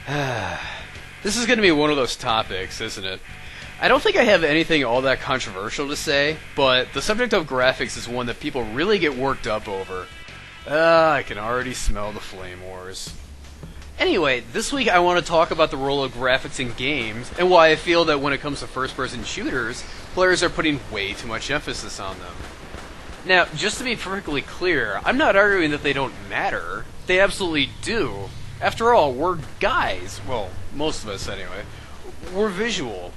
This is going to be one of those topics, isn't it? I don't think I have anything all that controversial to say, but the subject of graphics is one that people really get worked up over. I can already smell the flame wars. Anyway, this week I want to talk about the role of graphics in games, and why I feel that when it comes to first-person shooters, players are putting way too much emphasis on them. Now, just to be perfectly clear, I'm not arguing that they don't matter. They absolutely do. After all, we're guys. Well, most of us anyway. We're visual.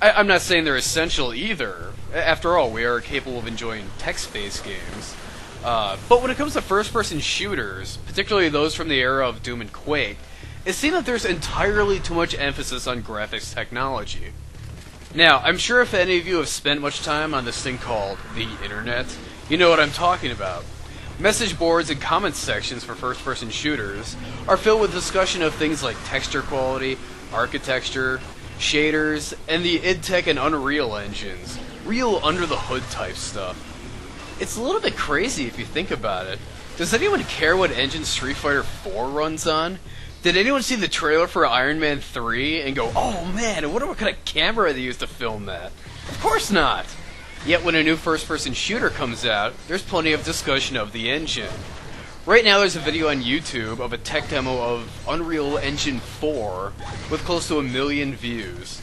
I'm not saying they're essential either. After all, we are capable of enjoying text-based games. But when it comes to first-person shooters, particularly those from the era of Doom and Quake, it seems that there's entirely too much emphasis on graphics technology. Now, I'm sure if any of you have spent much time on this thing called the Internet, you know what I'm talking about. Message boards and comment sections for first-person shooters are filled with discussion of things like texture quality, architecture, shaders, and the id Tech and Unreal engines. Real under-the-hood type stuff. It's a little bit crazy if you think about it. Does anyone care what engine Street Fighter 4 runs on? Did anyone see the trailer for Iron Man 3 and go, oh man, I wonder what kind of camera they used to film that? Of course not! Yet when a new first-person shooter comes out, there's plenty of discussion of the engine. Right now there's a video on YouTube of a tech demo of Unreal Engine 4 with close to 1 million views.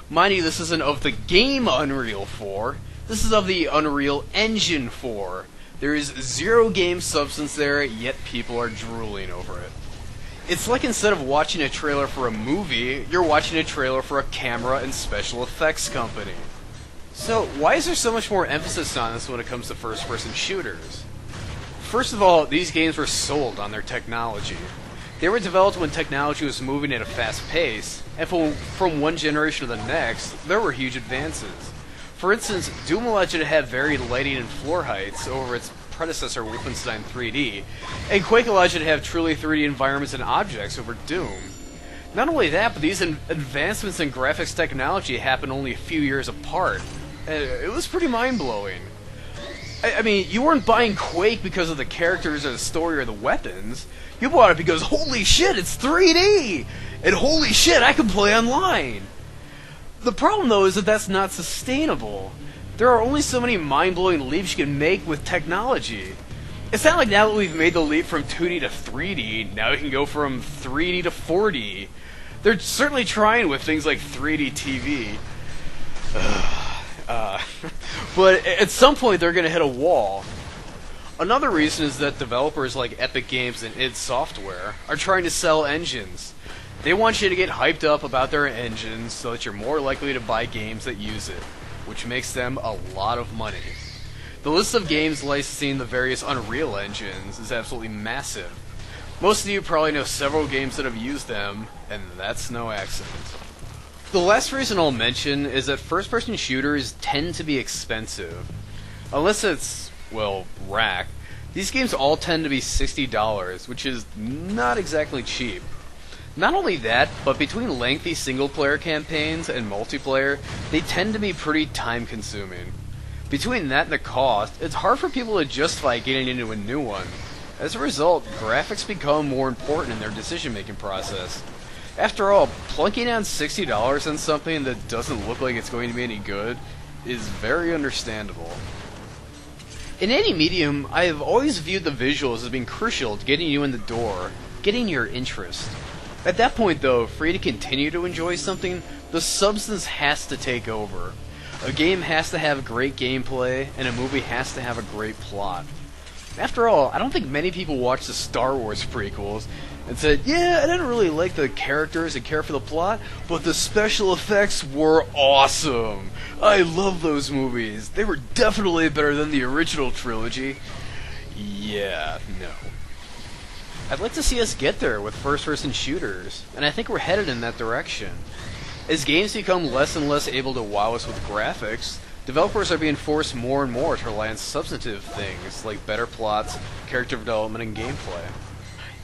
Mind you, this isn't of the game Unreal 4, this is of the Unreal Engine 4. There is zero game substance there, yet people are drooling over it. It's like instead of watching a trailer for a movie, you're watching a trailer for a camera and special effects company. So, why is there so much more emphasis on this when it comes to first-person shooters? First of all, these games were sold on their technology. They were developed when technology was moving at a fast pace, and from one generation to the next, there were huge advances. For instance, Doom alleged to have varied lighting and floor heights over its predecessor Wolfenstein 3D, and Quake alleged to have truly 3D environments and objects over Doom. Not only that, but these advancements in graphics technology happened only a few years apart. It was pretty mind-blowing. I mean, you weren't buying Quake because of the characters or the story or the weapons. You bought it because, holy shit, it's 3D! And holy shit, I can play online! The problem, though, is that that's not sustainable. There are only so many mind-blowing leaps you can make with technology. It's not like now that we've made the leap from 2D to 3D, now we can go from 3D to 4D. They're certainly trying with things like 3D TV. But at some point they're going to hit a wall. Another reason is that developers like Epic Games and id Software are trying to sell engines. They want you to get hyped up about their engines so that you're more likely to buy games that use it, which makes them a lot of money. The list of games licensing the various Unreal engines is absolutely massive. Most of you probably know several games that have used them, and that's no accident. The last reason I'll mention is that first-person shooters tend to be expensive. Unless it's, well, Wrack, these games all tend to be $60, which is not exactly cheap. Not only that, but between lengthy single-player campaigns and multiplayer, they tend to be pretty time-consuming. Between that and the cost, it's hard for people to justify getting into a new one. As a result, graphics become more important in their decision-making process. After all, plunking down $60 on something that doesn't look like it's going to be any good is very understandable. In any medium, I have always viewed the visuals as being crucial to getting you in the door, getting your interest. At that point, though, for you to continue to enjoy something, the substance has to take over. A game has to have great gameplay, and a movie has to have a great plot. After all, I don't think many people watched the Star Wars prequels and said, yeah, I didn't really like the characters and care for the plot, but the special effects were awesome. I love those movies. They were definitely better than the original trilogy. Yeah, no. I'd like to see us get there with first-person shooters, and I think we're headed in that direction. As games become less and less able to wow us with graphics, developers are being forced more and more to rely on substantive things like better plots, character development, and gameplay.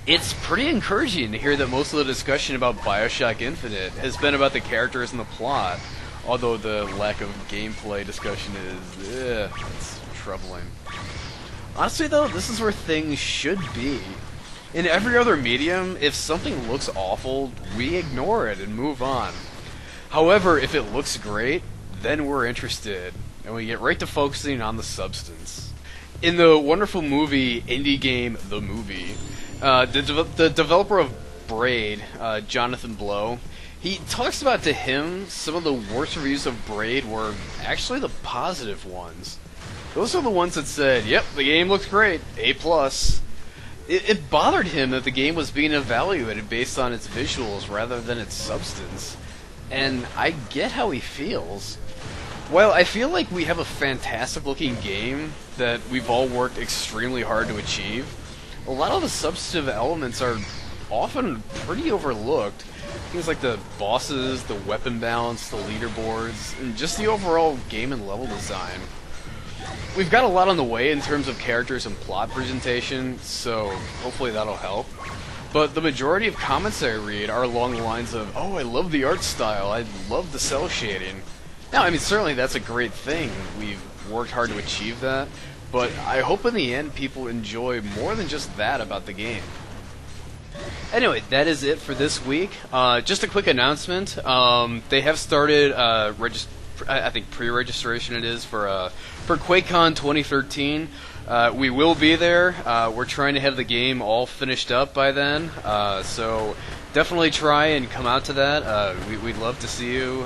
It's pretty encouraging to hear that most of the discussion about BioShock Infinite has been about the characters and the plot, although the lack of gameplay discussion is, it's troubling. Honestly though, this is where things should be. In every other medium, if something looks awful, we ignore it and move on. However, if it looks great, then we're interested, and we get right to focusing on the substance. In the wonderful movie indie game The Movie, the developer of Braid, Jonathan Blow, he talks about, to him, some of the worst reviews of Braid were actually the positive ones. Those are the ones that said, yep, the game looks great, A+. It bothered him that the game was being evaluated based on its visuals rather than its substance. And I get how he feels. While I feel like we have a fantastic looking game that we've all worked extremely hard to achieve, a lot of the substantive elements are often pretty overlooked. Things like the bosses, the weapon balance, the leaderboards, and just the overall game and level design. We've got a lot on the way in terms of characters and plot presentation, so hopefully that'll help. But the majority of comments I read are along the lines of, oh, I love the art style, I love the cell shading. Now, I mean, certainly that's a great thing. We've worked hard to achieve that, but I hope in the end people enjoy more than just that about the game. Anyway, that is it for this week. Just a quick announcement. They have started I think pre-registration it is for QuakeCon 2013. We will be there. We're trying to have the game all finished up by then, so definitely try and come out to that. We'd love to see you.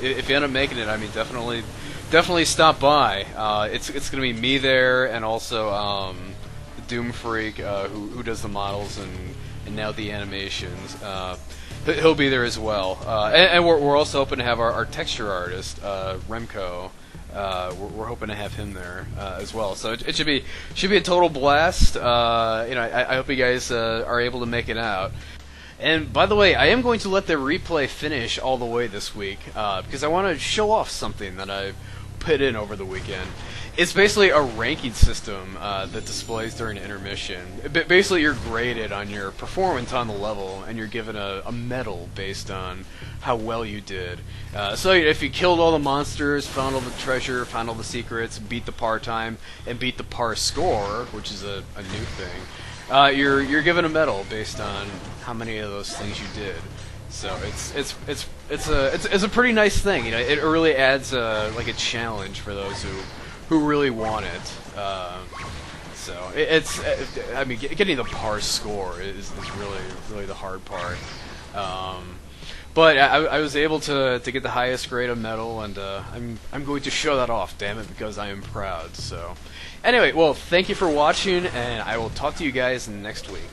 If you end up making it, I mean, definitely stop by. It's going to be me there, and also Doom Freak, who does the models and now the animations. He'll be there as well. And we're also hoping to have our texture artist, Remco. We're hoping to have him there as well. So it should be a total blast. I hope you guys are able to make it out. And by the way, I am going to let the replay finish all the way this week because I want to show off something that I put in over the weekend. It's basically a ranking system that displays during intermission. Basically, you're graded on your performance on the level, and you're given a medal based on how well you did. So if you killed all the monsters, found all the treasure, found all the secrets, beat the par time, and beat the par score, which is a new thing, you're given a medal based on how many of those things you did. So it's a pretty nice thing. It really adds like a challenge for those who really want it. I mean, getting the par score is really the hard part. But I was able to get the highest grade of medal, and I'm going to show that off, damn it, because I am proud. So, anyway, well, thank you for watching, and I will talk to you guys next week.